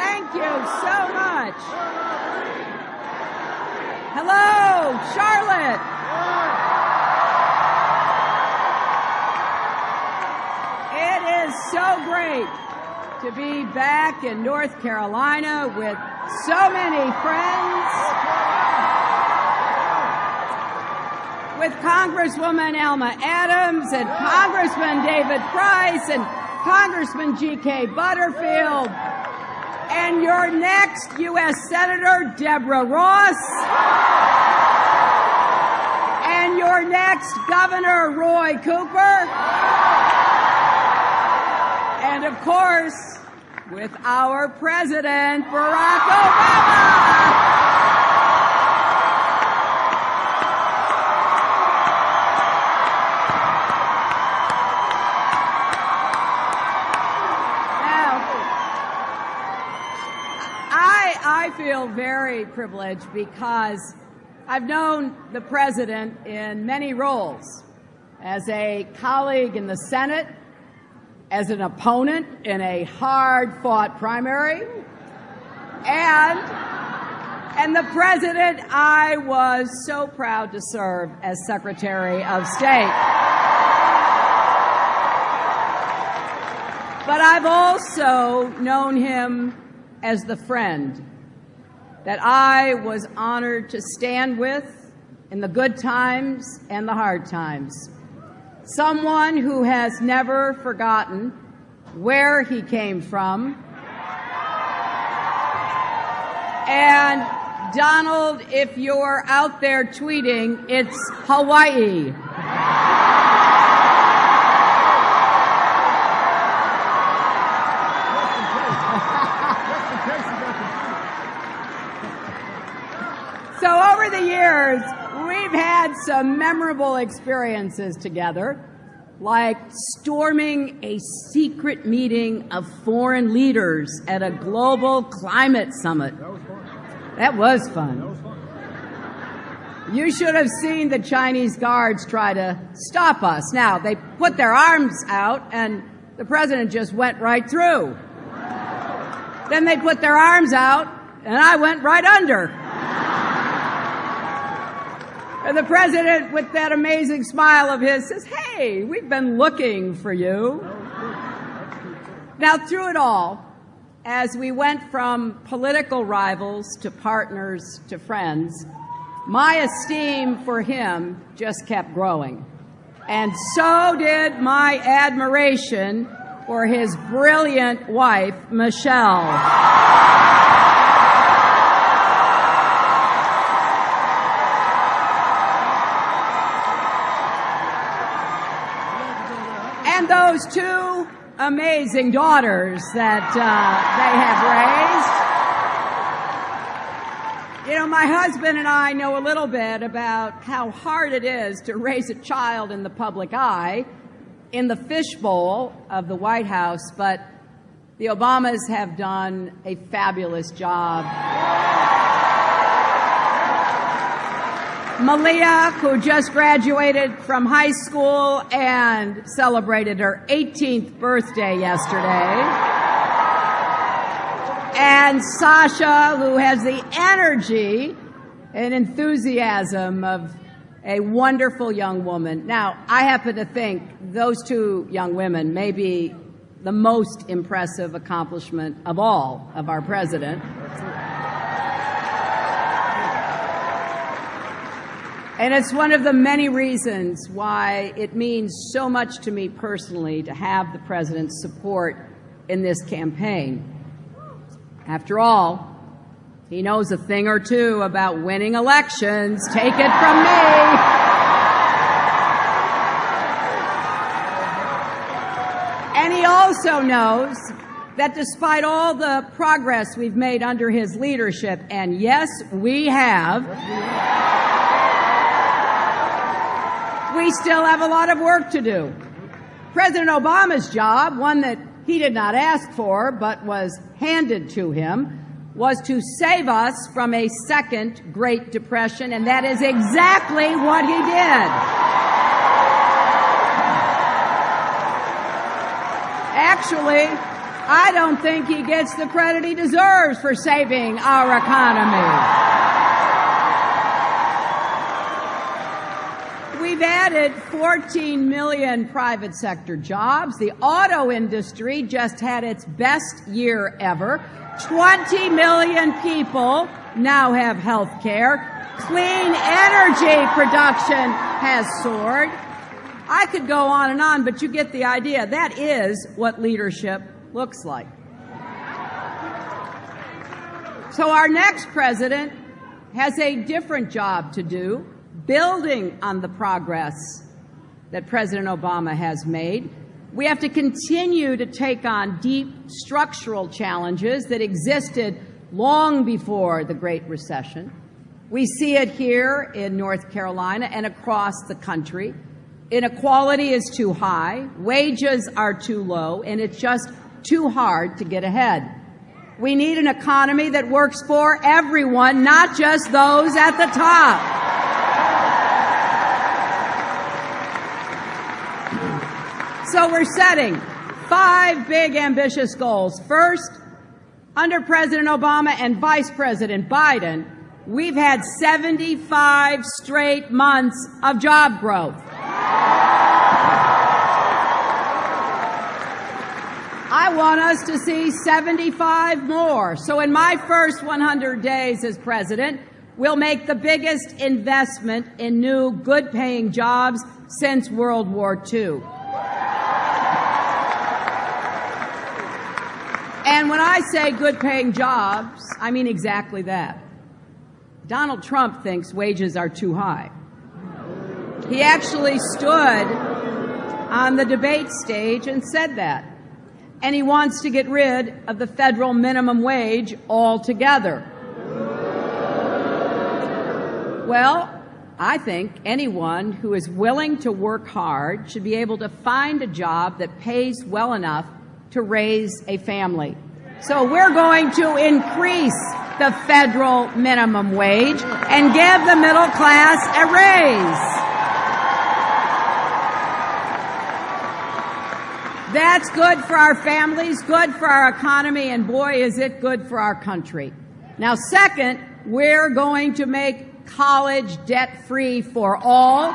Thank you so much. Hello, Charlotte. It is so great to be back in North Carolina with so many friends, with Congresswoman Alma Adams and Congressman David Price and Congressman G.K. Butterfield, and your next U.S. Senator, Deborah Ross, and your next Governor, Roy Cooper, and of course, with our President, Barack Obama. I feel very privileged because I've known the President in many roles, as a colleague in the Senate, as an opponent in a hard-fought primary, and the President I was so proud to serve as Secretary of State. But I've also known him as the friend that I was honored to stand with in the good times and the hard times. Someone who has never forgotten where he came from. And Donald, if you're out there tweeting, it's Hawaii. So over the years, we've had some memorable experiences together, like storming a secret meeting of foreign leaders at a global climate summit. That was fun. That was fun. You should have seen the Chinese guards try to stop us. Now, they put their arms out, and the President just went right through. Then they put their arms out, and I went right under. And the President, with that amazing smile of his, says, "Hey, we've been looking for you." Now, through it all, as we went from political rivals to partners to friends, my esteem for him just kept growing. And so did my admiration for his brilliant wife, Michelle. And those two amazing daughters that they have raised. You know, my husband and I know a little bit about how hard it is to raise a child in the public eye, in the fishbowl of the White House, but the Obamas have done a fabulous job. Malia, who just graduated from high school and celebrated her 18th birthday yesterday. And Sasha, who has the energy and enthusiasm of a wonderful young woman. Now, I happen to think those two young women may be the most impressive accomplishment of all of our president. And it's one of the many reasons why it means so much to me personally to have the President's support in this campaign. After all, he knows a thing or two about winning elections. Take it from me. And he also knows that despite all the progress we've made under his leadership, and yes, we have, we still have a lot of work to do. President Obama's job, one that he did not ask for but was handed to him, was to save us from a second Great Depression, and that is exactly what he did. Actually, I don't think he gets the credit he deserves for saving our economy. We've added 14 million private sector jobs. The auto industry just had its best year ever. 20 million people now have health care. Clean energy production has soared. I could go on, but you get the idea. That is what leadership looks like. So our next president has a different job to do, building on the progress that President Obama has made. We have to continue to take on deep structural challenges that existed long before the Great Recession. We see it here in North Carolina and across the country. Inequality is too high, wages are too low, and it's just too hard to get ahead. We need an economy that works for everyone, not just those at the top. So we're setting 5 big, ambitious goals. First, under President Obama and Vice President Biden, we've had 75 straight months of job growth. I want us to see 75 more. So in my first 100 days as president, we'll make the biggest investment in new, good-paying jobs since World War II. And when I say good-paying jobs, I mean exactly that. Donald Trump thinks wages are too high. He actually stood on the debate stage and said that. And he wants to get rid of the federal minimum wage altogether. Well, I think anyone who is willing to work hard should be able to find a job that pays well enough to raise a family. So we're going to increase the federal minimum wage and give the middle class a raise. That's good for our families, good for our economy, and boy, is it good for our country. Now, second, we're going to make college debt-free for all.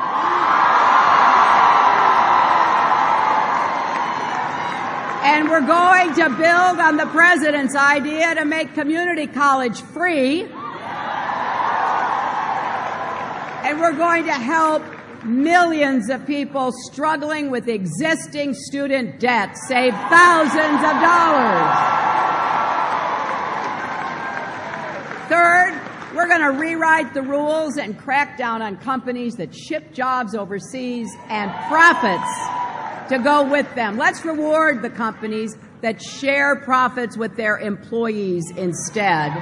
And we're going to build on the president's idea to make community college free. And we're going to help millions of people struggling with existing student debt save thousands of dollars. Third, we're going to rewrite the rules and crack down on companies that ship jobs overseas and profits to go with them. Let's reward the companies that share profits with their employees instead.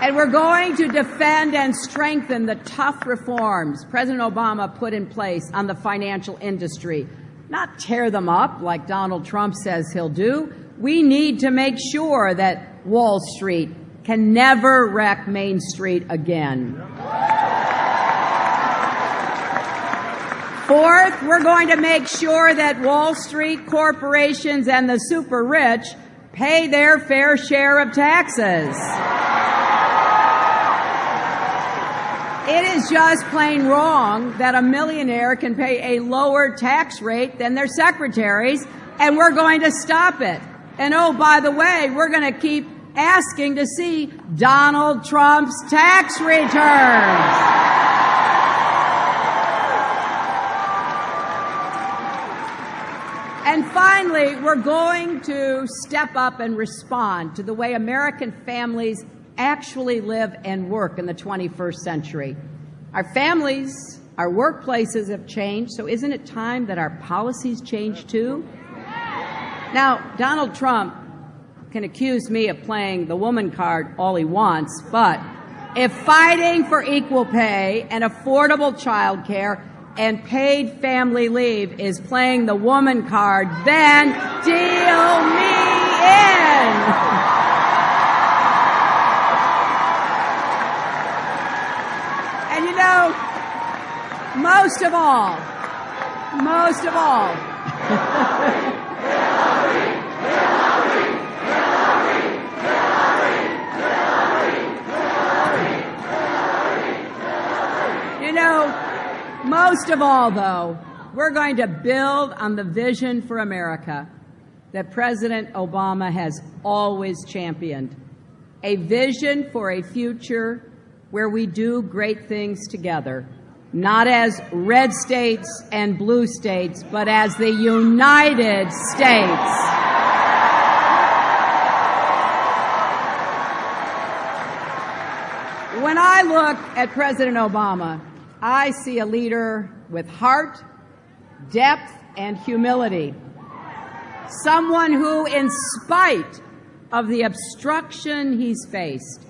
And we're going to defend and strengthen the tough reforms President Obama put in place on the financial industry, not tear them up like Donald Trump says he'll do. We need to make sure that Wall Street can never wreck Main Street again. Fourth, we're going to make sure that Wall Street corporations and the super rich pay their fair share of taxes. It is just plain wrong that a millionaire can pay a lower tax rate than their secretaries, and we're going to stop it. And oh, by the way, we're going to keep asking to see Donald Trump's tax returns. And finally, we're going to step up and respond to the way American families actually live and work in the 21st century. Our families, our workplaces have changed, so isn't it time that our policies change too? Now, Donald Trump can accuse me of playing the woman card all he wants, but if fighting for equal pay and affordable child care and paid family leave is playing the woman card, then deal me in. And you know, most of all, Most of all, though, we're going to build on the vision for America that President Obama has always championed, a vision for a future where we do great things together, not as red states and blue states, but as the United States. When I look at President Obama, I see a leader with heart, depth, and humility. Someone who, in spite of the obstruction he's faced,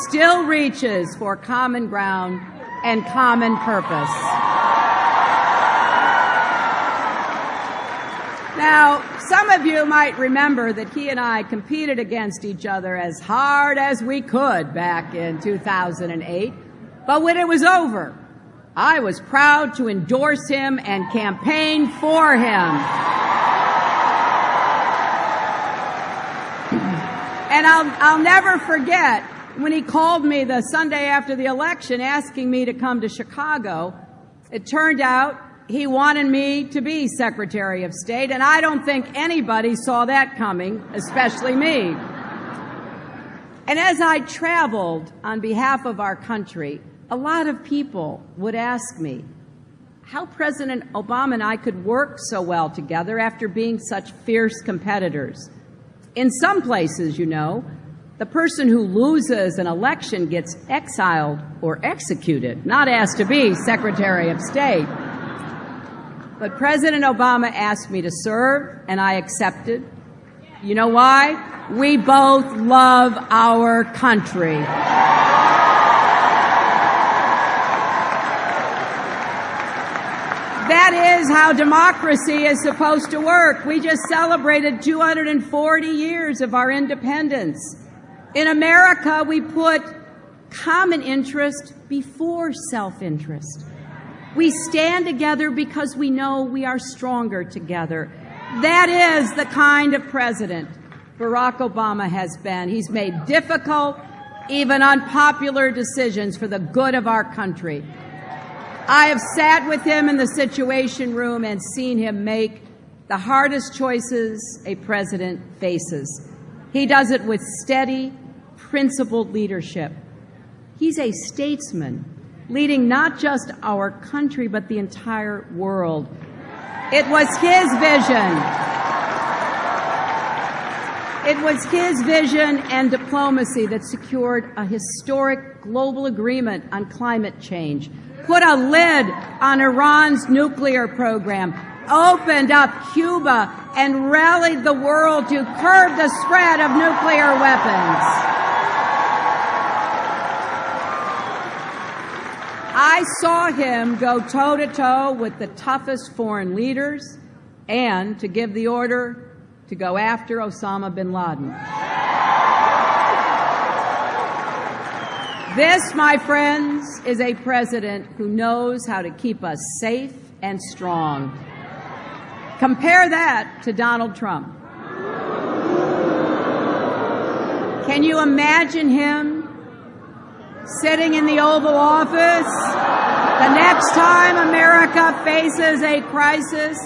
still reaches for common ground and common purpose. Now, some of you might remember that he and I competed against each other as hard as we could back in 2008, but when it was over, I was proud to endorse him and campaign for him. And I'll never forget when he called me the Sunday after the election asking me to come to Chicago. It turned out he wanted me to be Secretary of State, and I don't think anybody saw that coming, especially me. And as I traveled on behalf of our country, a lot of people would ask me how President Obama and I could work so well together after being such fierce competitors. In some places, you know, the person who loses an election gets exiled or executed, not asked to be Secretary of State. But President Obama asked me to serve, and I accepted. You know why? We both love our country. That is how democracy is supposed to work. We just celebrated 240 years of our independence. In America, we put common interest before self-interest. We stand together because we know we are stronger together. That is the kind of president Barack Obama has been. He's made difficult, even unpopular decisions for the good of our country. I have sat with him in the Situation Room and seen him make the hardest choices a president faces. He does it with steady, principled leadership. He's a statesman, leading not just our country, but the entire world. It was his vision. It was his vision and diplomacy that secured a historic global agreement on climate change, put a lid on Iran's nuclear program, opened up Cuba, and rallied the world to curb the spread of nuclear weapons. I saw him go toe-to-toe with the toughest foreign leaders and to give the order to go after Osama bin Laden. This, my friends, is a president who knows how to keep us safe and strong. Compare that to Donald Trump. Can you imagine him sitting in the Oval Office the next time America faces a crisis?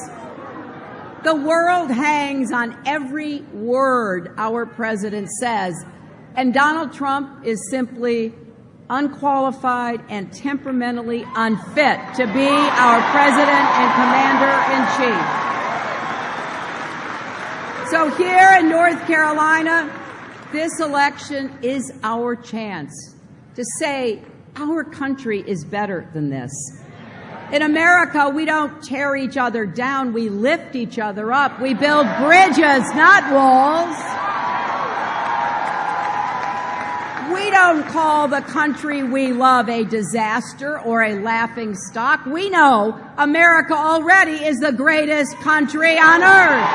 The world hangs on every word our president says, and Donald Trump is simply unqualified and temperamentally unfit to be our president and commander-in-chief. So here in North Carolina, this election is our chance to say our country is better than this. In America, we don't tear each other down, we lift each other up. We build bridges, not walls. We don't call the country we love a disaster or a laughing stock. We know America already is the greatest country on earth.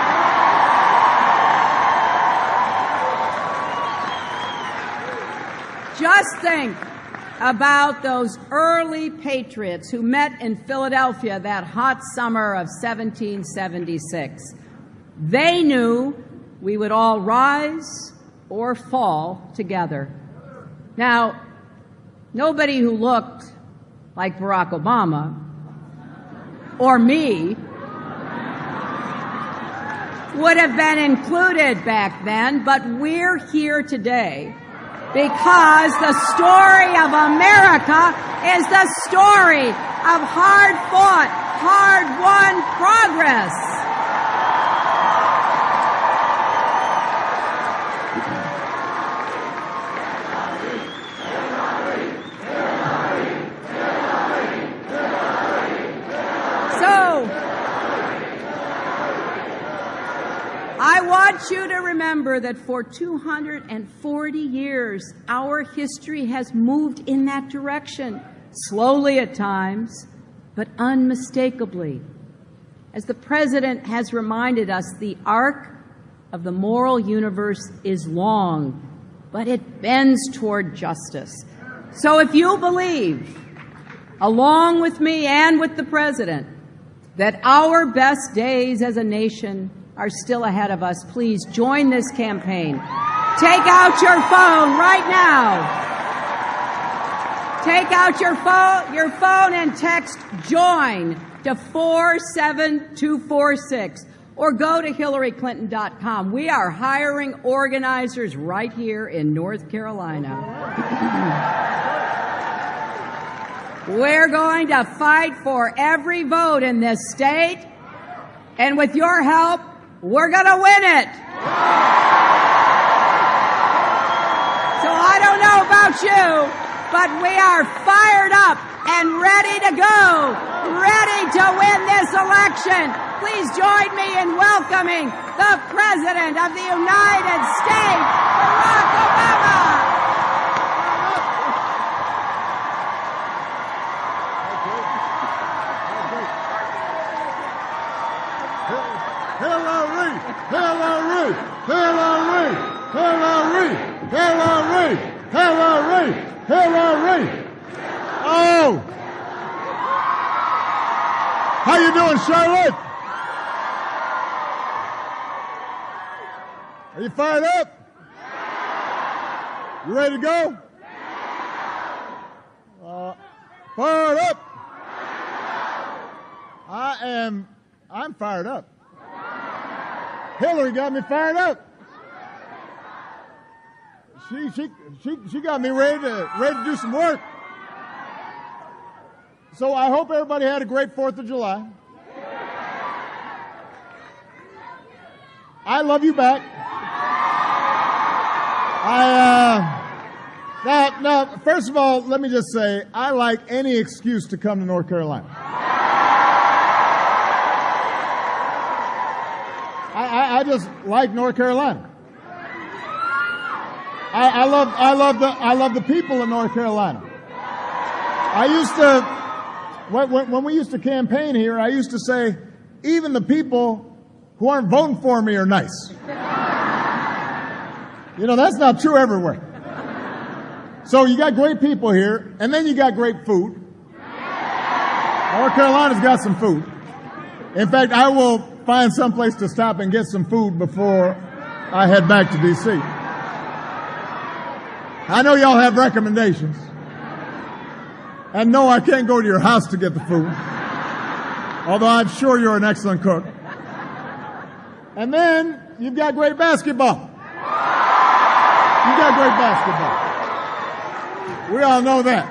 Just think about those early patriots who met in Philadelphia that hot summer of 1776. They knew we would all rise or fall together. Now, nobody who looked like Barack Obama or me would have been included back then, but we're here today because the story of America is the story of hard-fought, hard-won progress. I want you to remember that for 240 years, our history has moved in that direction, slowly at times, but unmistakably. As the President has reminded us, the arc of the moral universe is long, but it bends toward justice. So if you believe, along with me and with the President, that our best days as a nation are still ahead of us, please join this campaign. Take out your phone right now. Take out your phone and text JOIN to 47246 or go to HillaryClinton.com. We are hiring organizers right here in North Carolina. We're going to fight for every vote in this state, and with your help, we're going to win it. So I don't know about you, but we are fired up and ready to go, ready to win this election. Please join me in welcoming the President of the United States, Barack Obama. Hillary! Hillary! Hillary! Hillary! Hillary! Hillary! Hillary! Oh! How you doing, Charlotte? Are you fired up? You ready to go? Fired up! I'm fired up. Hillary got me fired up. She got me ready to do some work. So I hope everybody had a great 4th of July. I love you back. Now, first of all, let me just say, I like any excuse to come to North Carolina. I just like North Carolina. I love the people of North Carolina. I used to, when we used to campaign here, I used to say, even the people who aren't voting for me are nice. You know, that's not true everywhere. So you got great people here, and then you got great food. North Carolina's got some food. In fact, I will find some place to stop and get some food before I head back to D.C. I know y'all have recommendations. And no, I can't go to your house to get the food. Although I'm sure you're an excellent cook. And then you've got great basketball. You got great basketball. We all know that.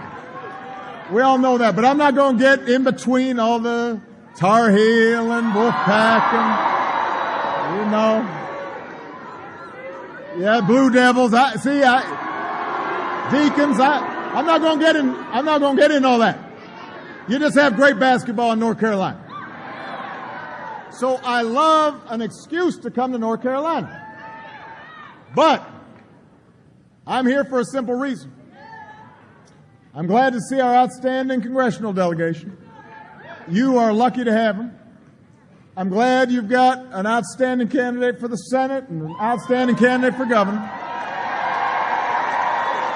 We all know that. But I'm not going to get in between all the Tar Heel and Wolfpack and, you know. Yeah, Blue Devils. Deacons. I'm not going to get in all that. You just have great basketball in North Carolina. So I love an excuse to come to North Carolina. But I'm here for a simple reason. I'm glad to see our outstanding congressional delegation. You are lucky to have them. I'm glad you've got an outstanding candidate for the Senate and an outstanding candidate for governor.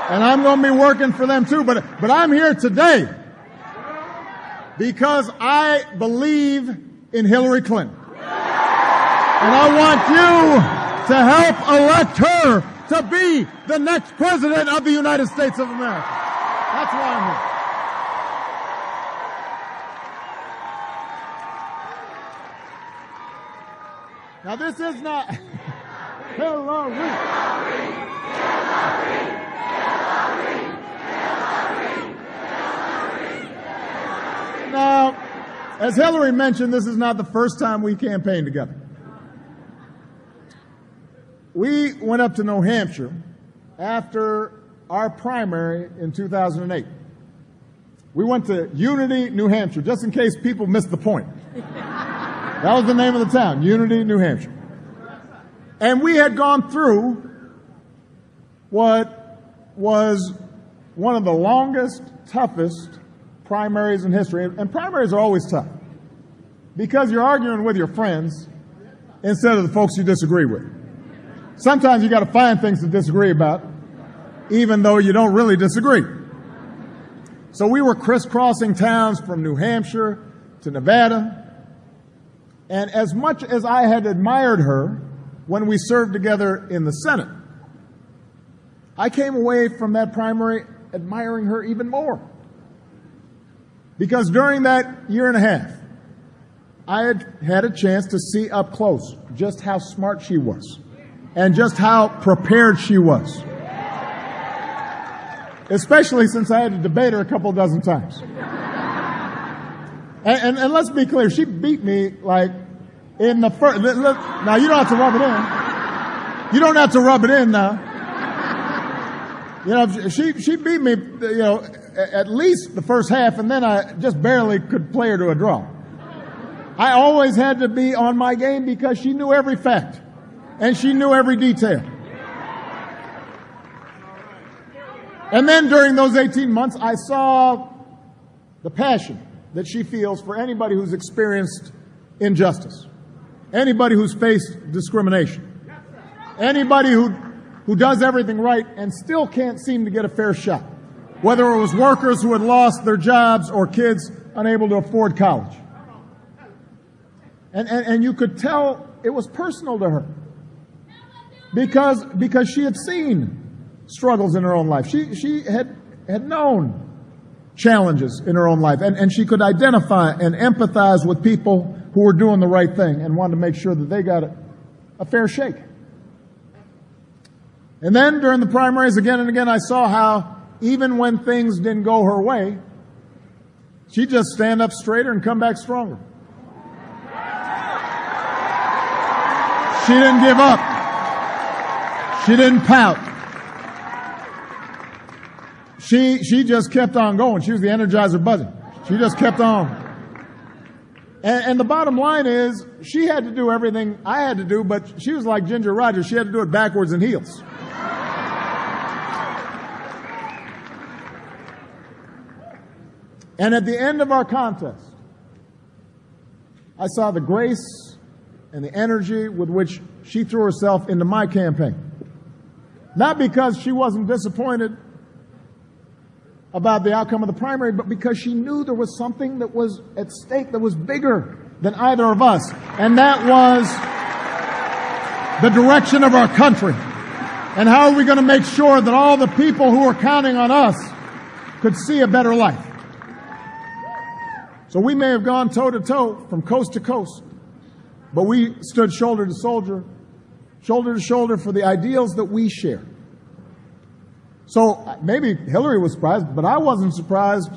And I'm going to be working for them too. But I'm here today because I believe in Hillary Clinton. And I want you to help elect her to be the next president of the United States of America. That's why I'm here. Now this is not Hillary. Now, as Hillary mentioned, this is not the first time we campaigned together. We went up to New Hampshire after our primary in 2008. We went to Unity, New Hampshire, just in case people missed the point. That was the name of the town, Unity, New Hampshire. And we had gone through what was one of the longest, toughest primaries in history. And primaries are always tough because you're arguing with your friends instead of the folks you disagree with. Sometimes you got to find things to disagree about, even though you don't really disagree. So we were crisscrossing towns from New Hampshire to Nevada. And as much as I had admired her when we served together in the Senate, I came away from that primary admiring her even more. Because during that year and a half, I had a chance to see up close just how smart she was and just how prepared she was. Especially since I had to debate her a couple dozen times. And let's be clear, she beat me like in the first. Now you don't have to rub it in. You don't have to rub it in now. You know, she beat me, you know, at least the first half, and then I just barely could play her to a draw. I always had to be on my game because she knew every fact, and she knew every detail. And then during those 18 months, I saw the passion that she feels for anybody who's experienced injustice, anybody who's faced discrimination, anybody who does everything right and still can't seem to get a fair shot, whether it was workers who had lost their jobs or kids unable to afford college. And you could tell it was personal to her because she had seen struggles in her own life. She had known challenges in her own life, and she could identify and empathize with people who were doing the right thing and wanted to make sure that they got a fair shake. And then during the primaries, again and again, I saw how even when things didn't go her way, she'd just stand up straighter and come back stronger. She didn't give up. She didn't pout. She just kept on going. She was the Energizer Bunny. She just kept on. And the bottom line is, she had to do everything I had to do, but she was like Ginger Rogers. She had to do it backwards in heels. And at the end of our contest, I saw the grace and the energy with which she threw herself into my campaign. Not because she wasn't disappointed about the outcome of the primary, but because she knew there was something that was at stake that was bigger than either of us. And that was the direction of our country. And how are we going to make sure that all the people who are counting on us could see a better life? So we may have gone toe to toe from coast to coast, but we stood shoulder to shoulder for the ideals that we share. So maybe Hillary was surprised, but I wasn't surprised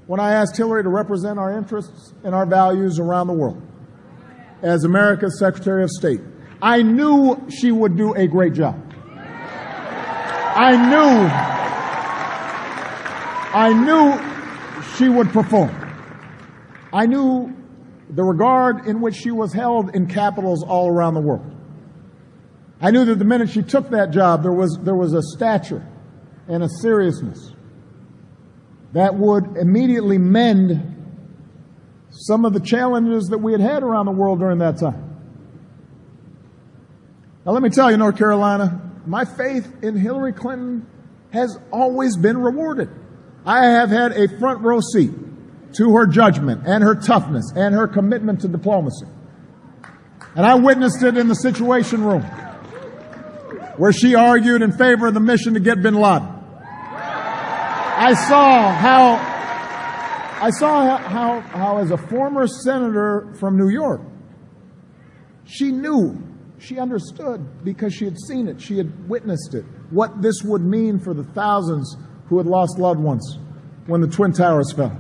when I asked Hillary to represent our interests and our values around the world as America's Secretary of State. I knew she would do a great job. I knew she would perform. I knew the regard in which she was held in capitals all around the world. I knew that the minute she took that job, there was a stature and a seriousness that would immediately mend some of the challenges that we had had around the world during that time. Now let me tell you, North Carolina, my faith in Hillary Clinton has always been rewarded. I have had a front row seat to her judgment and her toughness and her commitment to diplomacy. And I witnessed it in the Situation Room, where she argued in favor of the mission to get bin Laden. I saw how as a former senator from New York, She knew, she understood because she had seen it, she had witnessed it, what this would mean for the thousands who had lost loved ones when the Twin Towers fell.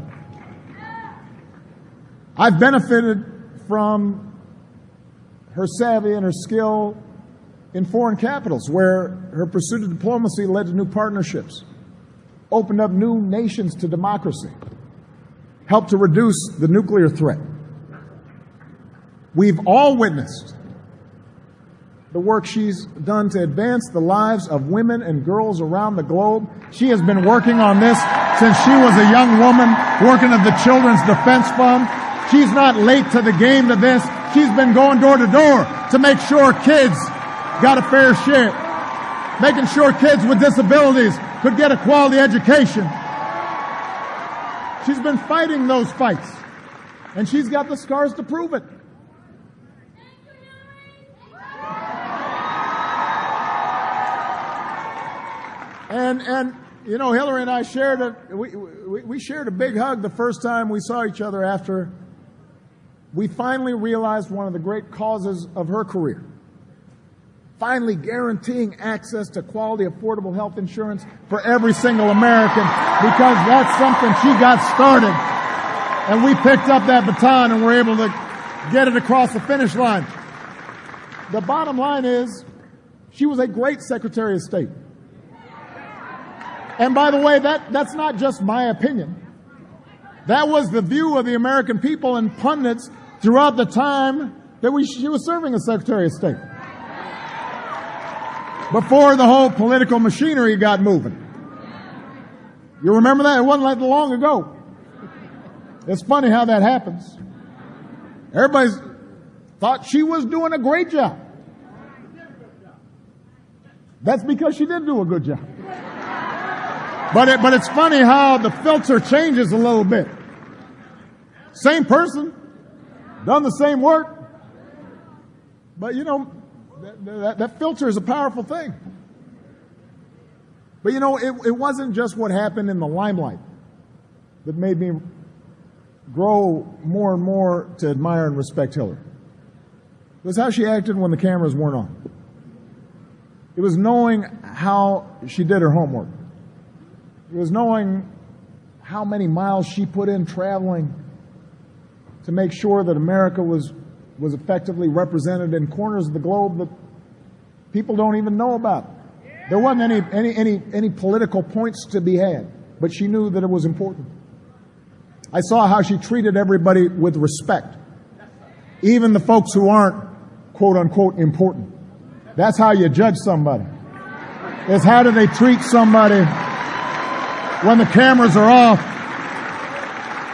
I've benefited from her savvy and her skill in foreign capitals, where her pursuit of diplomacy led to new partnerships, opened up new nations to democracy, helped to reduce the nuclear threat. We've all witnessed the work she's done to advance the lives of women and girls around the globe. She has been working on this since she was a young woman, working at the Children's Defense Fund. She's not late to the game to this. She's been going door to door to make sure kids got a fair share, making sure kids with disabilities could get a quality education. She's been fighting those fights, and she's got the scars to prove it. And you know, Hillary and I we shared a big hug the first time we saw each other after we finally realized one of the great causes of her career. Finally guaranteeing access to quality, affordable health insurance for every single American, because that's something she got started. And we picked up that baton and were able to get it across the finish line. The bottom line is, she was a great Secretary of State. And by the way, that's not just my opinion. That was the view of the American people and pundits throughout the time that she was serving as Secretary of State, before the whole political machinery got moving. You remember that? It wasn't that long ago. It's funny how that happens. Everybody thought she was doing a great job. That's because she did do a good job. But it's funny how the filter changes a little bit. Same person, done the same work, but you know, that filter is a powerful thing. But you know, it wasn't just what happened in the limelight that made me grow more and more to admire and respect Hillary. It was how she acted when the cameras weren't on. It was knowing how she did her homework. It was knowing how many miles she put in traveling to make sure that America was effectively represented in corners of the globe that people don't even know about. There wasn't any political points to be had, but she knew that it was important. I saw how she treated everybody with respect, even the folks who aren't quote unquote important. That's how you judge somebody. Is how do they treat somebody when the cameras are off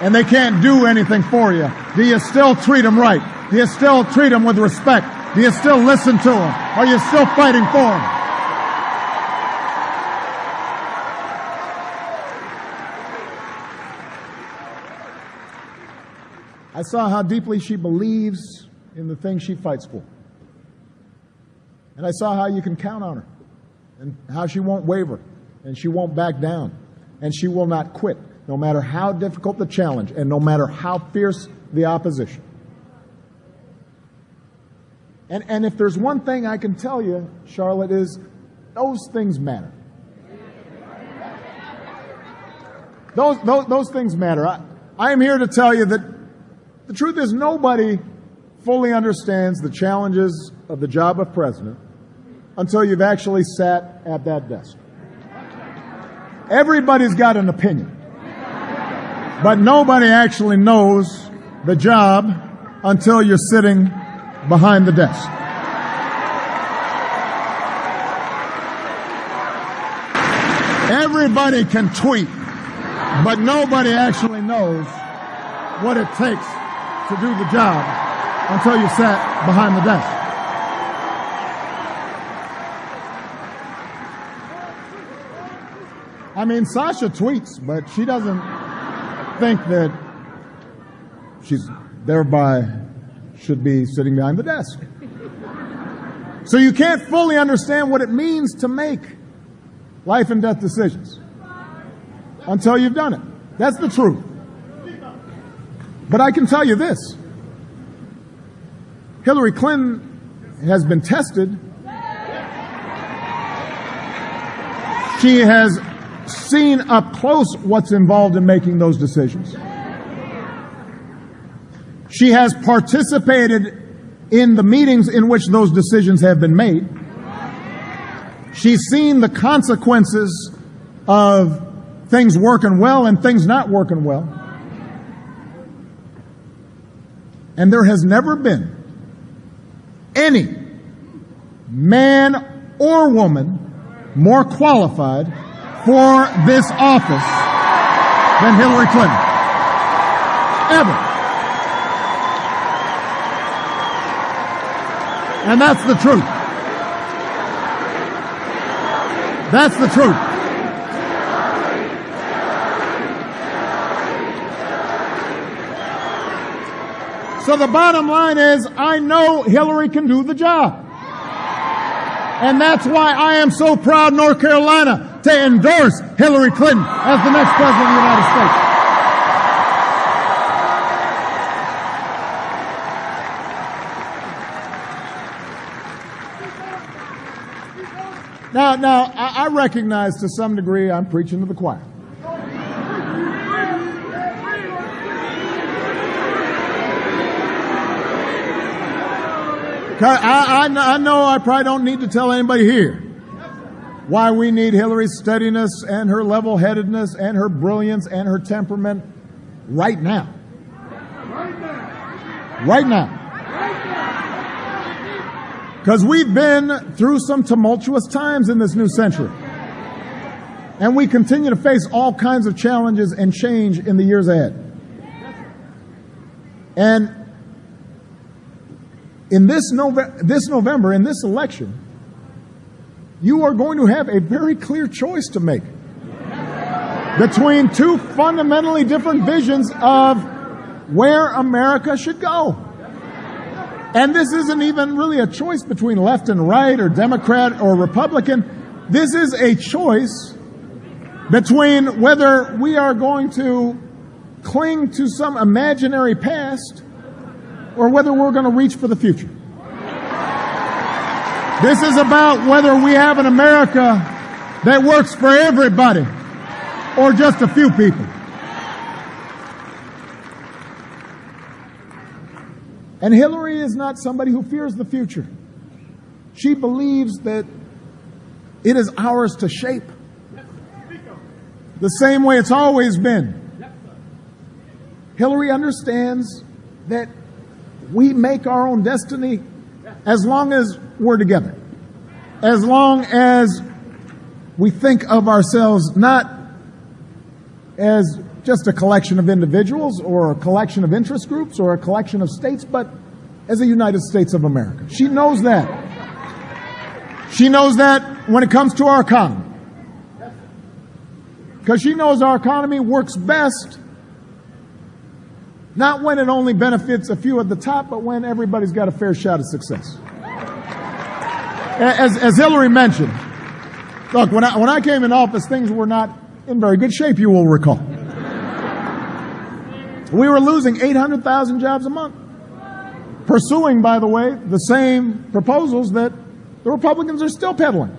and they can't do anything for you? Do you still treat them right? Do you still treat them with respect? Do you still listen to them? Are you still fighting for them? I saw how deeply she believes in the things she fights for. And I saw how you can count on her, and how she won't waver, and she won't back down, and she will not quit, no matter how difficult the challenge, and no matter how fierce the opposition. And if there's one thing I can tell you, Charlotte, is those things matter. Those things matter. I am here to tell you that the truth is nobody fully understands the challenges of the job of president until you've actually sat at that desk. Everybody's got an opinion, but nobody actually knows the job until you're sitting behind the desk. Everybody can tweet, but nobody actually knows what it takes to do the job until you sat behind the desk. I mean, Sasha tweets, but she doesn't think that she's thereby should be sitting behind the desk. So you can't fully understand what it means to make life and death decisions until you've done it. That's the truth. But I can tell you this. Hillary Clinton has been tested. She has seen up close what's involved in making those decisions. She has participated in the meetings in which those decisions have been made. She's seen the consequences of things working well and things not working well. And there has never been any man or woman more qualified for this office than Hillary Clinton. Ever. And that's the truth. That's the truth. So the bottom line is, I know Hillary can do the job. And that's why I am so proud, North Carolina, to endorse Hillary Clinton as the next president of the United States. Now, I recognize to some degree I'm preaching to the choir. I know I probably don't need to tell anybody here why we need Hillary's steadiness and her level-headedness and her brilliance and her temperament right now. Right now. Because we've been through some tumultuous times in this new century. And we continue to face all kinds of challenges and change in the years ahead. And in this November, in this election, you are going to have a very clear choice to make between two fundamentally different visions of where America should go. And this isn't even really a choice between left and right or Democrat or Republican. This is a choice between whether we are going to cling to some imaginary past or whether we're going to reach for the future. This is about whether we have an America that works for everybody or just a few people. And Hillary is not somebody who fears the future. She believes that it is ours to shape the same way it's always been. Hillary understands that we make our own destiny as long as we're together. As long as we think of ourselves not as just a collection of individuals or a collection of interest groups or a collection of states, but as a United States of America. She knows that. She knows that when it comes to our economy. Because she knows our economy works best not when it only benefits a few at the top, but when everybody's got a fair shot at success. As Hillary mentioned, look, when I came in office, things were not in very good shape, you will recall. We were losing 800,000 jobs a month. Pursuing, by the way, the same proposals that the Republicans are still peddling.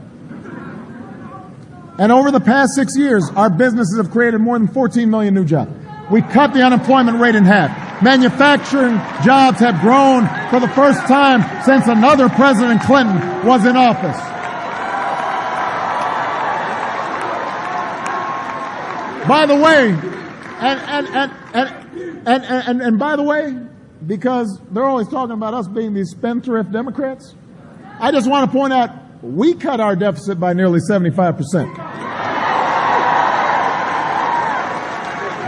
And over the past 6 years, our businesses have created more than 14 million new jobs. We cut the unemployment rate in half. Manufacturing jobs have grown for the first time since another President Clinton was in office. By the way, and by the way, because they're always talking about us being these spendthrift Democrats, I just want to point out we cut our deficit by nearly 75%.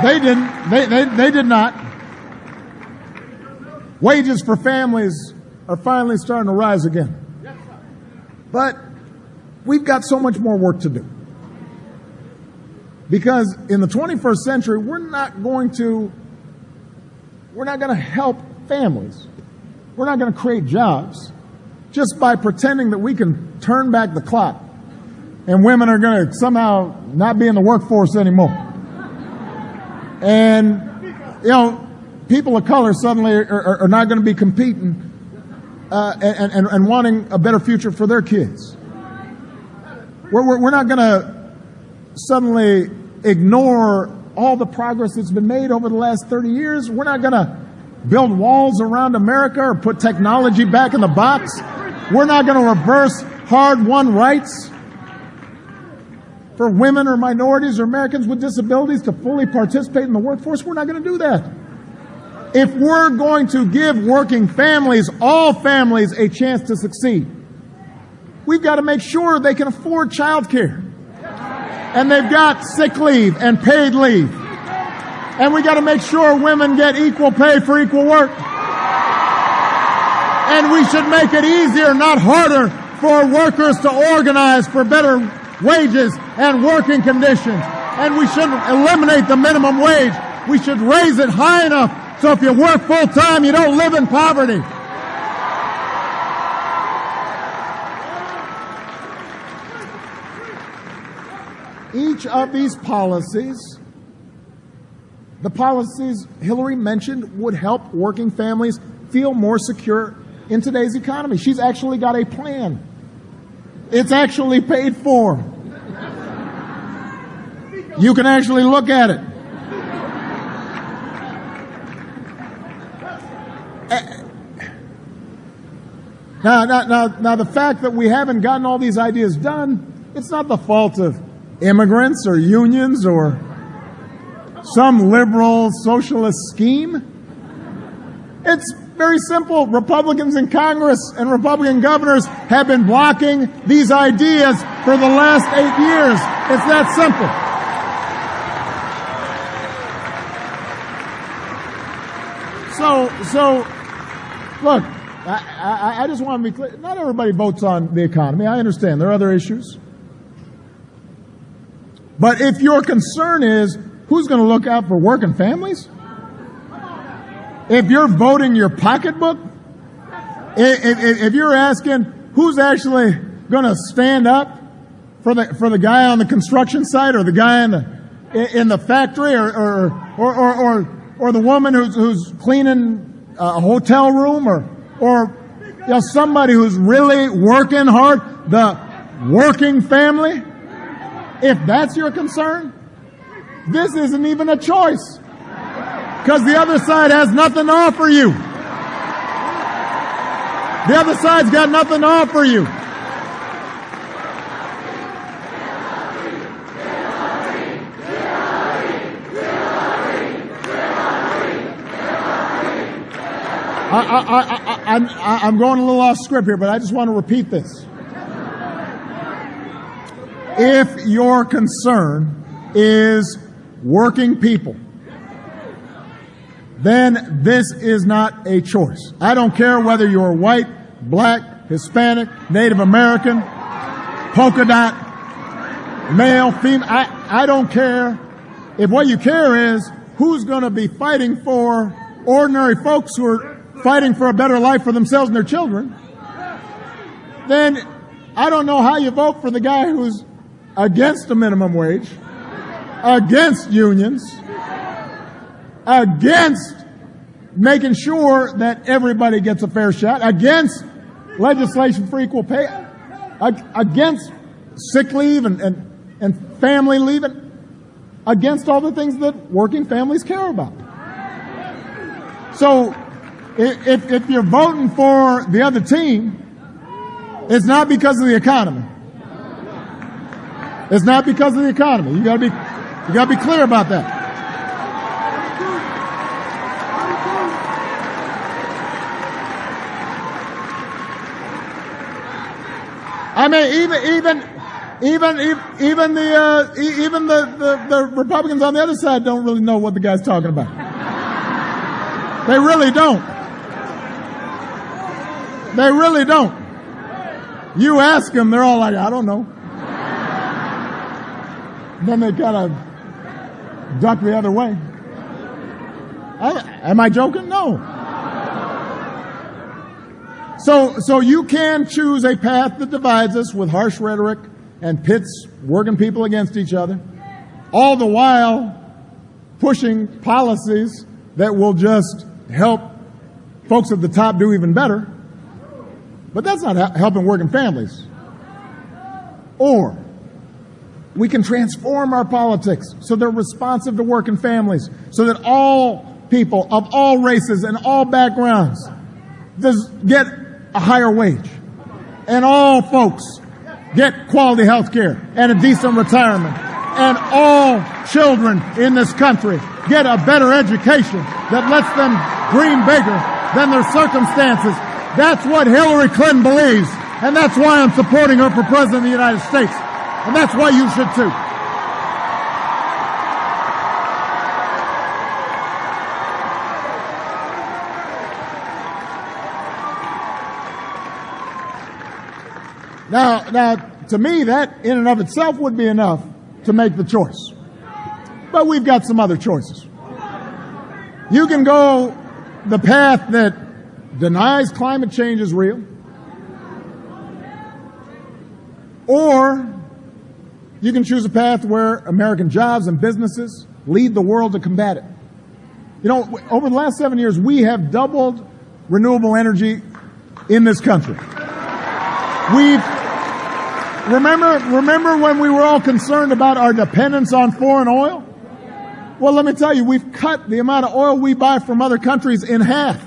They didn't. They did not. Wages for families are finally starting to rise again. But we've got so much more work to do. Because in the 21st century, we're not going to help families. We're not going to create jobs just by pretending that we can turn back the clock and women are going to somehow not be in the workforce anymore. And, people of color suddenly are not going to be competing and wanting a better future for their kids. We're not going to suddenly ignore all the progress that's been made over the last 30 years. We're not going to build walls around America or put technology back in the box. We're not going to reverse hard-won rights for women or minorities or Americans with disabilities to fully participate in the workforce. We're not going to do that. If we're going to give working families, all families, a chance to succeed, we've got to make sure they can afford child care. And they've got sick leave and paid leave. And we got to make sure women get equal pay for equal work. And we should make it easier, not harder, for workers to organize for better wages and working conditions. And we shouldn't eliminate the minimum wage. We should raise it high enough so if you work full time, you don't live in poverty. Each of these policies, the policies Hillary mentioned, would help working families feel more secure in today's economy. She's actually got a plan. It's actually paid for. You can actually look at it. Now, the fact that we haven't gotten all these ideas done, it's not the fault of immigrants or unions or some liberal socialist scheme. It's very simple. Republicans in Congress and Republican governors have been blocking these ideas for the last 8 years. It's that simple. So, look, I just want to be clear. Not everybody votes on the economy. I understand. There are other issues. But if your concern is who's going to look out for working families, if you're voting your pocketbook, if you're asking who's actually going to stand up for the guy on the construction site or the guy in the factory or the woman who's cleaning a hotel room or somebody who's really working hard, the working family, if that's your concern, this isn't even a choice. Because the other side has nothing to offer you. The other side's got nothing to offer you. I'm going a little off script here, but I just want to repeat this. If your concern is working people, then this is not a choice. I don't care whether you're white, black, Hispanic, Native American, polka dot, male, female. I don't care. If what you care is who's going to be fighting for ordinary folks who are fighting for a better life for themselves and their children, then I don't know how you vote for the guy who's against the minimum wage, against unions, against making sure that everybody gets a fair shot, against legislation for equal pay, against sick leave and family leave, against all the things that working families care about. So if you're voting for the other team, it's not because of the economy. It's not because of the economy. You gotta be clear about that. I mean, even the Republicans on the other side don't really know what the guy's talking about. They really don't. They really don't. You ask them, they're all like, I don't know. Then they kind of duck the other way. Am I joking? No. So you can choose a path that divides us with harsh rhetoric and pits working people against each other, all the while pushing policies that will just help folks at the top do even better. But that's not helping working families. Or we can transform our politics so they're responsive to working families, so that all people of all races and all backgrounds get a higher wage, and all folks get quality health care and a decent retirement, and all children in this country get a better education that lets them dream bigger than their circumstances. That's what Hillary Clinton believes, and that's why I'm supporting her for President of the United States. And that's why you should too. Now, to me, that in and of itself would be enough to make the choice. But we've got some other choices. You can go the path that denies climate change is real, or you can choose a path where American jobs and businesses lead the world to combat it. You know, over the last 7 years, we have doubled renewable energy in this country. Remember when we were all concerned about our dependence on foreign oil? Well, let me tell you, we've cut the amount of oil we buy from other countries in half.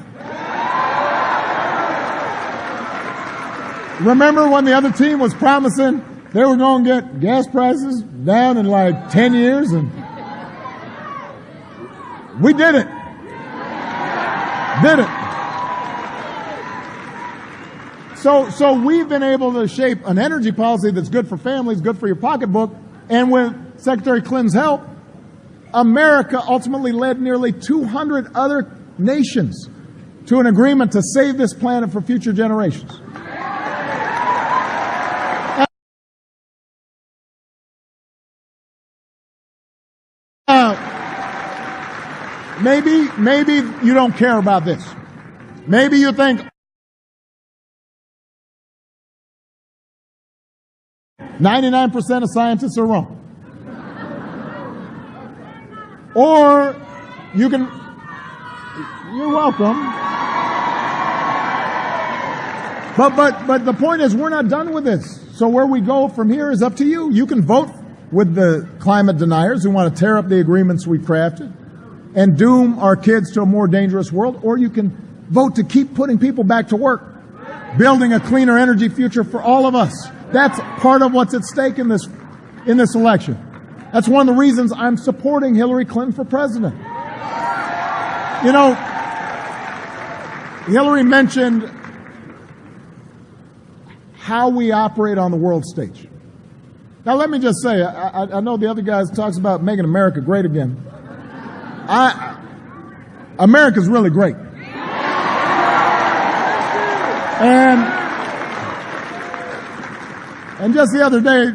Remember when the other team was promising they were going to get gas prices down in like 10 years, and we did it. Did it. So we've been able to shape an energy policy that's good for families, good for your pocketbook, and with Secretary Clinton's help, America ultimately led nearly 200 other nations to an agreement to save this planet for future generations. Maybe you don't care about this. Maybe you think 99% of scientists are wrong. Or you can, you're welcome. But the point is, we're not done with this. So where we go from here is up to you. You can vote with the climate deniers who want to tear up the agreements we've crafted and doom our kids to a more dangerous world, or you can vote to keep putting people back to work, building a cleaner energy future for all of us. That's part of what's at stake in this election. That's one of the reasons I'm supporting Hillary Clinton for president. You know, Hillary mentioned how we operate on the world stage. Now, let me just say, I know the other guys talks about making America great again. America's really great. And just the other day,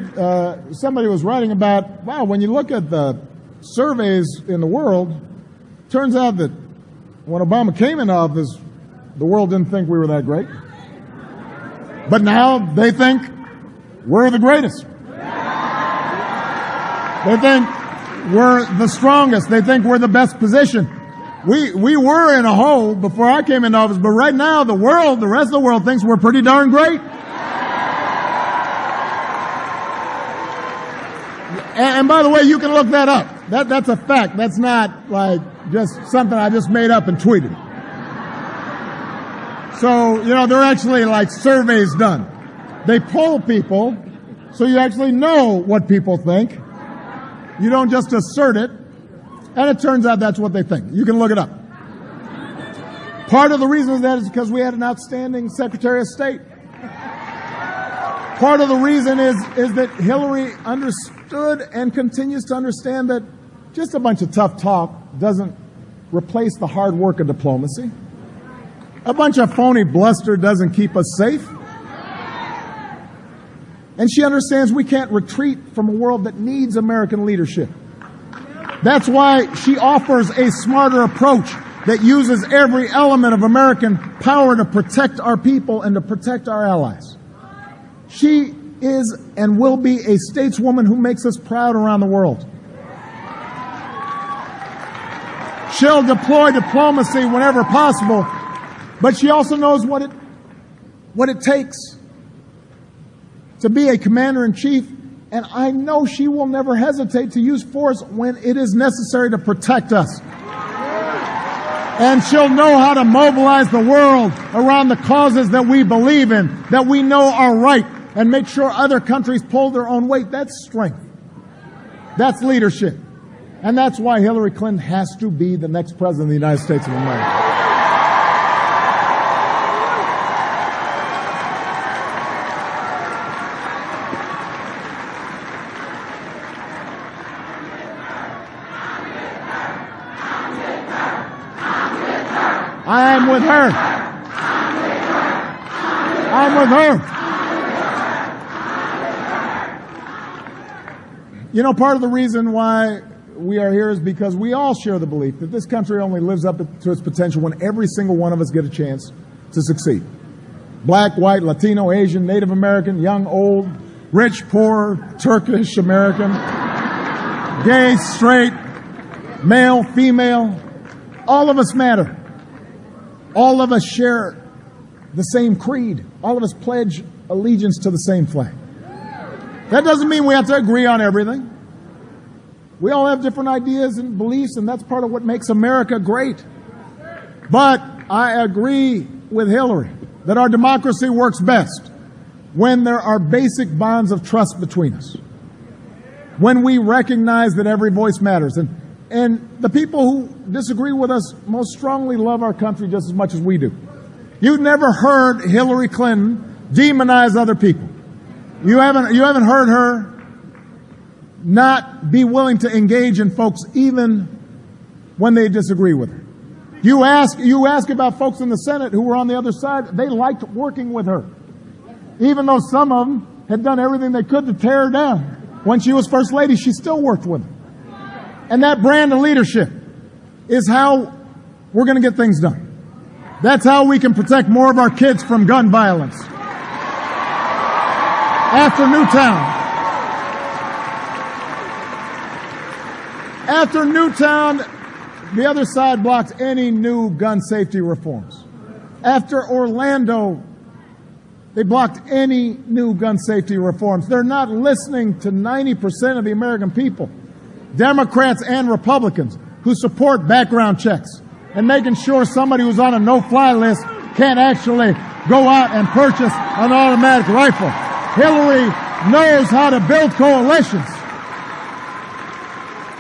somebody was writing about, wow, when you look at the surveys in the world, turns out that when Obama came into office, the world didn't think we were that great. But now they think we're the greatest. They think we're the strongest. They think we're the best positioned. We were in a hole before I came into office, but right now the rest of the world thinks we're pretty darn great. And by the way, you can look that up. That's a fact. That's not like just something I just made up and tweeted. So, you know, there are actually like surveys done. They poll people so you actually know what people think. You don't just assert it. And it turns out that's what they think. You can look it up. Part of the reason for that is because we had an outstanding Secretary of State. Part of the reason is that Hillary understood and continues to understand that just a bunch of tough talk doesn't replace the hard work of diplomacy. A bunch of phony bluster doesn't keep us safe. And she understands we can't retreat from a world that needs American leadership. That's why she offers a smarter approach that uses every element of American power to protect our people and to protect our allies. She is and will be a stateswoman who makes us proud around the world. She'll deploy diplomacy whenever possible, but she also knows what what it takes to be a commander-in-chief, and I know she will never hesitate to use force when it is necessary to protect us. And she'll know how to mobilize the world around the causes that we believe in, that we know are right, and make sure other countries pull their own weight. That's strength. That's leadership. And that's why Hillary Clinton has to be the next president of the United States of America. I'm with her. I'm with her. You know, part of the reason why we are here is because we all share the belief that this country only lives up to its potential when every single one of us get a chance to succeed. Black, white, Latino, Asian, Native American, young, old, rich, poor, Turkish American, gay, straight, male, female, all of us matter. All of us share the same creed. All of us pledge allegiance to the same flag. That doesn't mean we have to agree on everything. We all have different ideas and beliefs, and that's part of what makes America great. But I agree with Hillary that our democracy works best when there are basic bonds of trust between us, when we recognize that every voice matters. And the people who disagree with us most strongly love our country just as much as we do. You've never heard Hillary Clinton demonize other people. You haven't heard her not be willing to engage in folks even when they disagree with her. You ask about folks in the Senate who were on the other side, they liked working with her. Even though some of them had done everything they could to tear her down. When she was First Lady, she still worked with them. And that brand of leadership is how we're going to get things done. That's how we can protect more of our kids from gun violence. After Newtown, the other side blocked any new gun safety reforms. After Orlando, they blocked any new gun safety reforms. They're not listening to 90% of the American people, Democrats and Republicans, who support background checks and making sure somebody who's on a no-fly list can't actually go out and purchase an automatic rifle. Hillary knows how to build coalitions.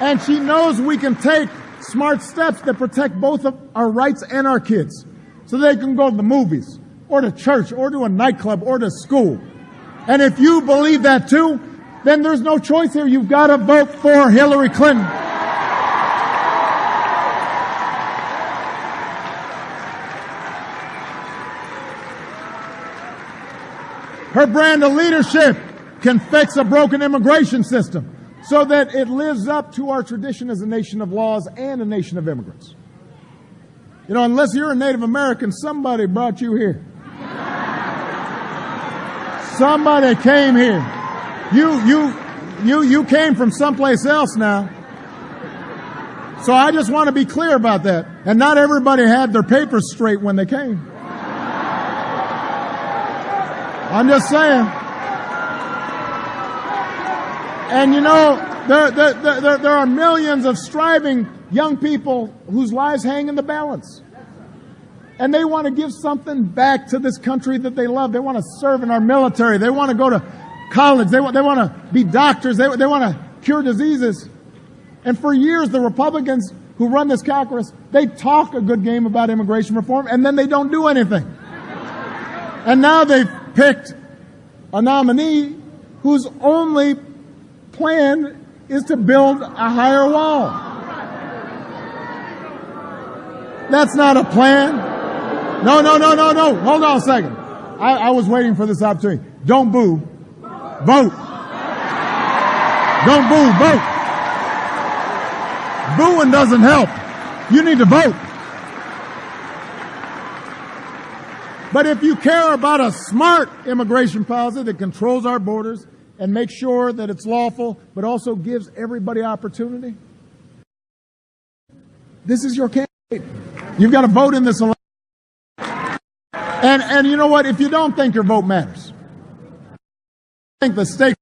And she knows we can take smart steps that protect both of our rights and our kids so they can go to the movies or to church or to a nightclub or to school. And if you believe that too, then there's no choice here. You've got to vote for Hillary Clinton. Her brand of leadership can fix a broken immigration system so that it lives up to our tradition as a nation of laws and a nation of immigrants. You know, unless you're a Native American, somebody brought you here. Somebody came here. You came from someplace else now. So I just want to be clear about that. And not everybody had their papers straight when they came. I'm just saying. And you know, there are millions of striving young people whose lives hang in the balance. And they want to give something back to this country that they love. They want to serve in our military. They want to go to college. They want to be doctors. They want to cure diseases. And for years, the Republicans who run this Congress, they talk a good game about immigration reform, and then they don't do anything. And now they've picked a nominee whose only plan is to build a higher wall. That's not a plan. No. Hold on a second. I was waiting for this opportunity. Don't boo. Vote. Don't boo. Vote. Booing doesn't help. You need to vote. But if you care about a smart immigration policy that controls our borders and makes sure that it's lawful, but also gives everybody opportunity, this is your candidate. You've got to vote in this election. And you know what? If you don't think your vote matters, I think the stake.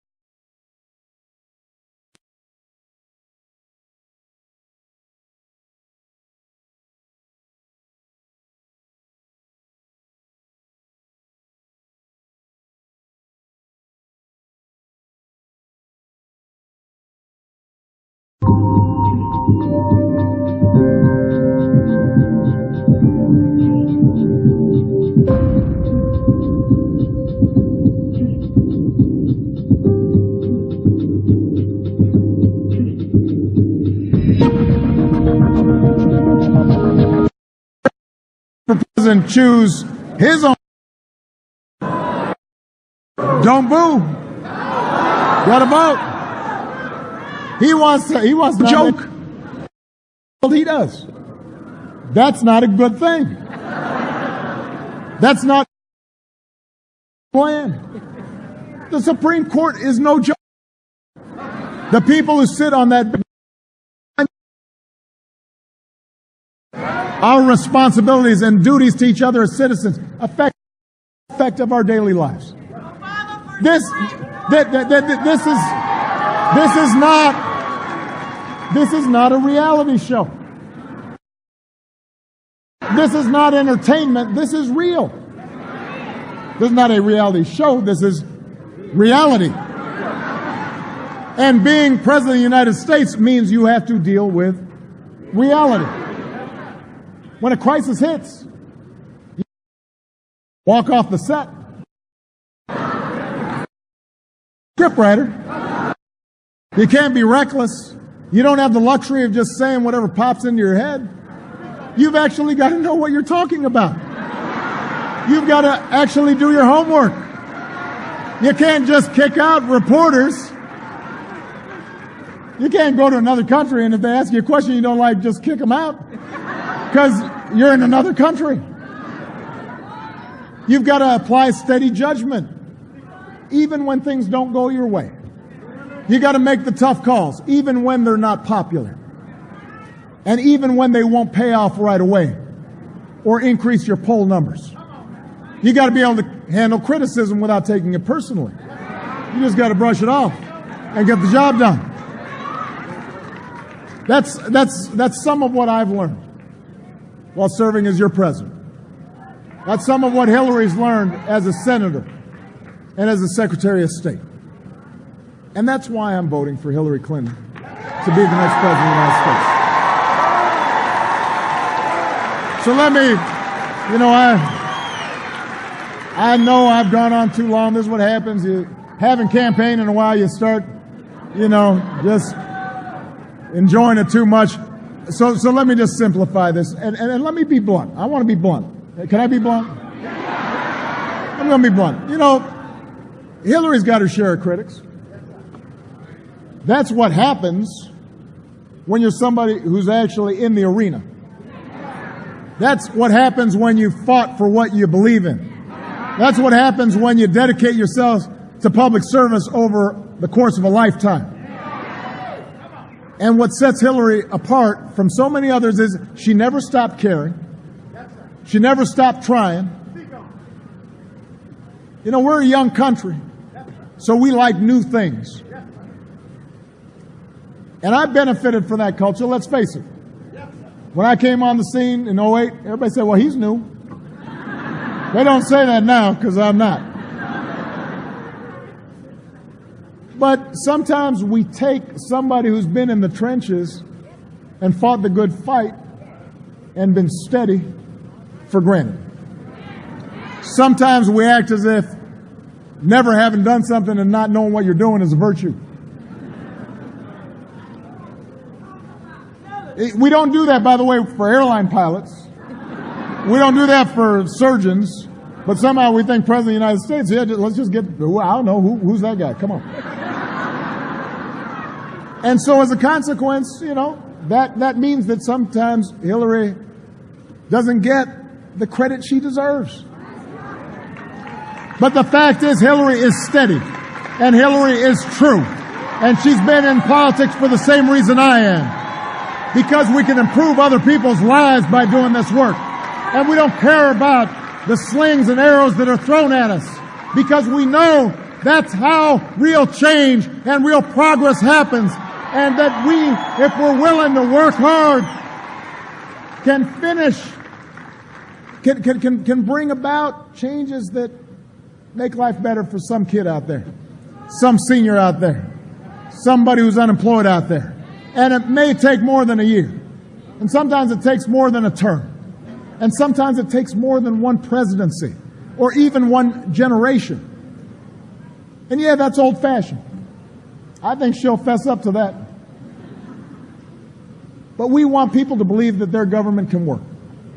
President choose his own. Don't boo. Gotta vote. He wants to joke. He does. That's not a good thing. That's not plan. The Supreme Court is no joke. The people who sit on that. Our responsibilities and duties to each other as citizens affect of our daily lives. This is not a reality show. This is not entertainment. This is real. This is not a reality show. This is reality. And being President of the United States means you have to deal with reality. When a crisis hits, you walk off the set. Scriptwriter. You can't be reckless. You don't have the luxury of just saying whatever pops into your head. You've actually got to know what you're talking about. You've got to actually do your homework. You can't just kick out reporters. You can't go to another country and if they ask you a question you don't like, just kick them out. Because you're in another country. You've got to apply steady judgment, even when things don't go your way. You got to make the tough calls, even when they're not popular. And even when they won't pay off right away or increase your poll numbers. You got to be able to handle criticism without taking it personally. You just got to brush it off and get the job done. That's some of what I've learned while serving as your president. That's some of what Hillary's learned as a senator and as a Secretary of State. And that's why I'm voting for Hillary Clinton to be the next president of the United States. So let me, I know I've gone on too long. This is what happens. You haven't campaigned in a while, you start, just enjoying it too much. So let me just simplify this, and let me be blunt. I want to be blunt. Can I be blunt? I'm going to be blunt. Hillary's got her share of critics. That's what happens when you're somebody who's actually in the arena. That's what happens when you fought for what you believe in. That's what happens when you dedicate yourself to public service over the course of a lifetime. And what sets Hillary apart from so many others is she never stopped caring. She never stopped trying. We're a young country, so we like new things. And I benefited from that culture, let's face it. When I came on the scene in 2008, everybody said, well, he's new. They don't say that now because I'm not. But sometimes we take somebody who's been in the trenches and fought the good fight and been steady for granted. Sometimes we act as if never having done something and not knowing what you're doing is a virtue. We don't do that, by the way, for airline pilots. We don't do that for surgeons. But somehow we think President of the United States, let's just get, I don't know, who's that guy? Come on. And so as a consequence, that means that sometimes Hillary doesn't get the credit she deserves. But the fact is Hillary is steady and Hillary is true. And she's been in politics for the same reason I am. Because we can improve other people's lives by doing this work. And we don't care about the slings and arrows that are thrown at us, because we know that's how real change and real progress happens, and that we, if we're willing to work hard, can bring about changes that make life better for some kid out there, some senior out there, somebody who's unemployed out there. And it may take more than a year. And sometimes it takes more than a term. And sometimes it takes more than one presidency or even one generation. And yeah, that's old-fashioned. I think she'll fess up to that. But we want people to believe that their government can work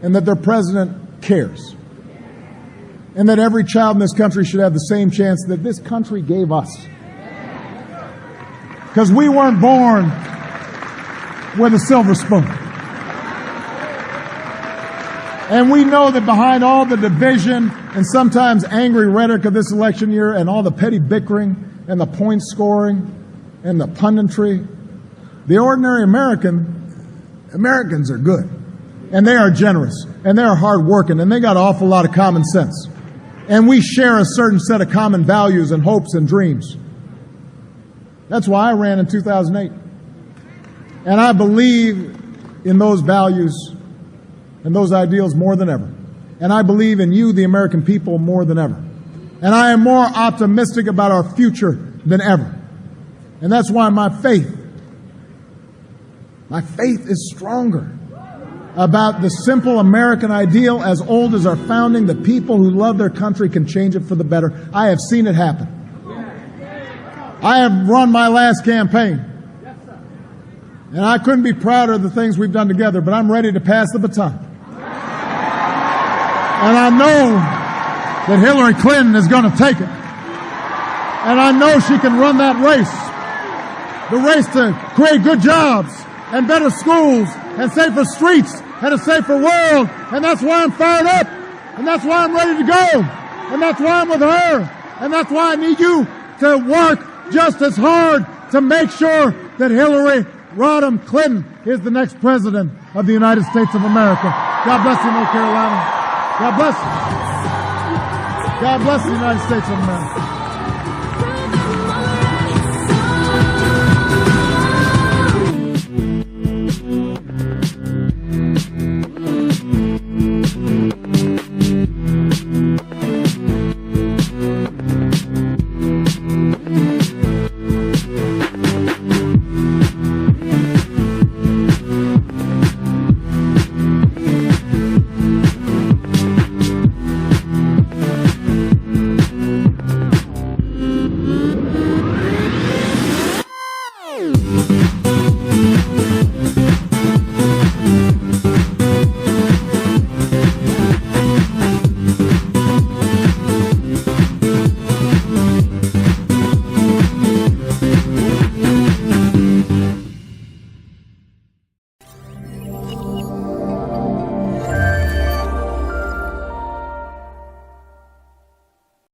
and that their president cares. And that every child in this country should have the same chance that this country gave us. Because we weren't born with a silver spoon. And we know that behind all the division and sometimes angry rhetoric of this election year and all the petty bickering and the point scoring and the punditry, the ordinary Americans are good. And they are generous. And they are hardworking. And they got an awful lot of common sense. And we share a certain set of common values and hopes and dreams. That's why I ran in 2008. And I believe in those values and those ideals more than ever. And I believe in you, the American people, more than ever. And I am more optimistic about our future than ever. And that's why my faith is stronger about the simple American ideal as old as our founding, that people who love their country can change it for the better. I have seen it happen. I have run my last campaign. And I couldn't be prouder of the things we've done together, but I'm ready to pass the baton. And I know that Hillary Clinton is going to take it. And I know she can run that race. The race to create good jobs and better schools and safer streets and a safer world. And that's why I'm fired up. And that's why I'm ready to go. And that's why I'm with her. And that's why I need you to work just as hard to make sure that Hillary Rodham Clinton is the next president of the United States of America. God bless you, North Carolina. God bless you. God bless the United States of America.